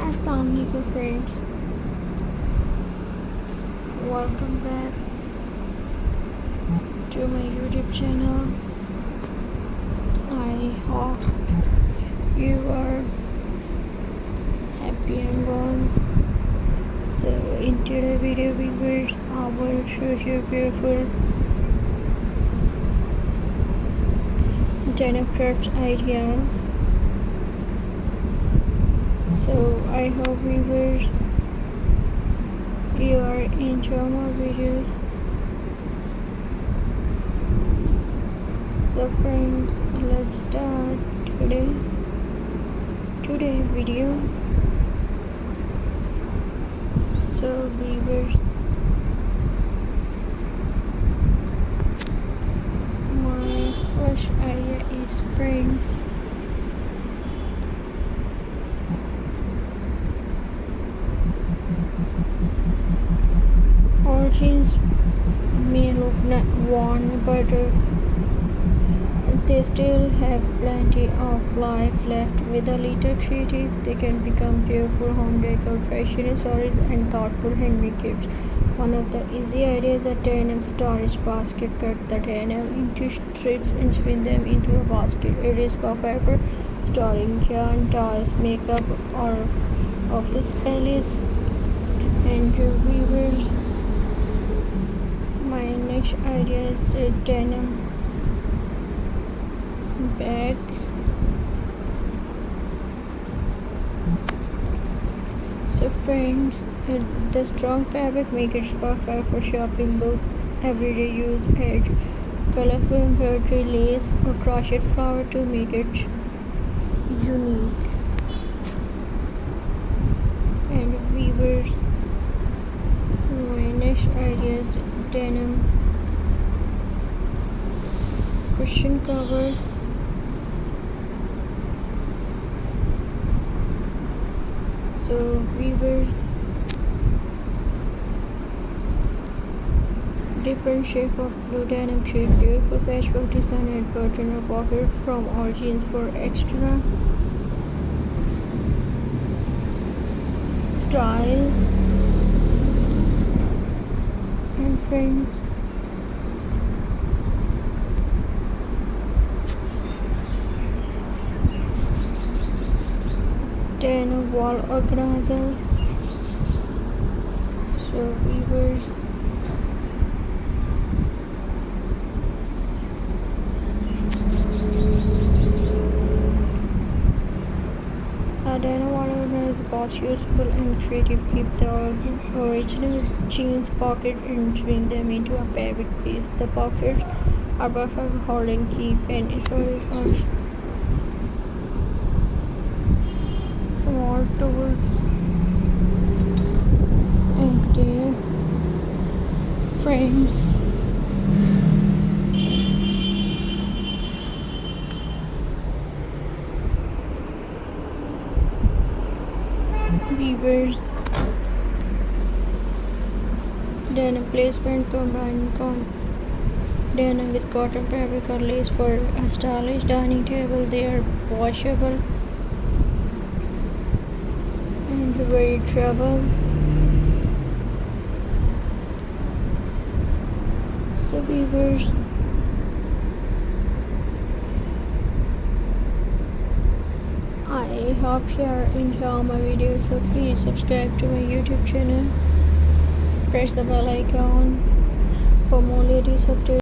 Assalamualaikum friends, welcome back to my YouTube channel. I hope you are happy and well. So in today's video viewers, I will show you beautiful denim crafts ideas. So I hope viewers you are enjoying my videos. So friends, let's start today video. So viewers, my first idea is friends. Jeans may look worn, but they still have plenty of life left. With a little creative, they can become beautiful home decor, fashion accessories, and thoughtful handmade gifts. One of the easy ideas is a denim storage basket. Cut the denim into strips and spin them into a basket. It is perfect for storing yarn, toys, makeup, or office supplies. And viewers, my next idea is a denim bag. So friends, the strong fabric makes it perfect for shopping, both everyday use. Add colorful embroidery, lace, or crochet flower to make it unique. And weavers, my next idea is denim cushion cover. So weavers, different shape of blue denim create beautiful patchwork design and button or pocket from origins for extra style. And friends, denim wall organizer. So weavers, a denim wall organizer is both useful and creative. Keep the original jeans pocket and swing them into a fabric piece. The pockets are perfect for holding key, pen, accessories, or small tools. And dear friends, weavers, denim placement combine denim with cotton fabric or lace for a stylish dining table. They are washable and very durable. So viewers, I hope you are enjoying my video. So please subscribe to my YouTube channel, press the bell icon for more latest updates.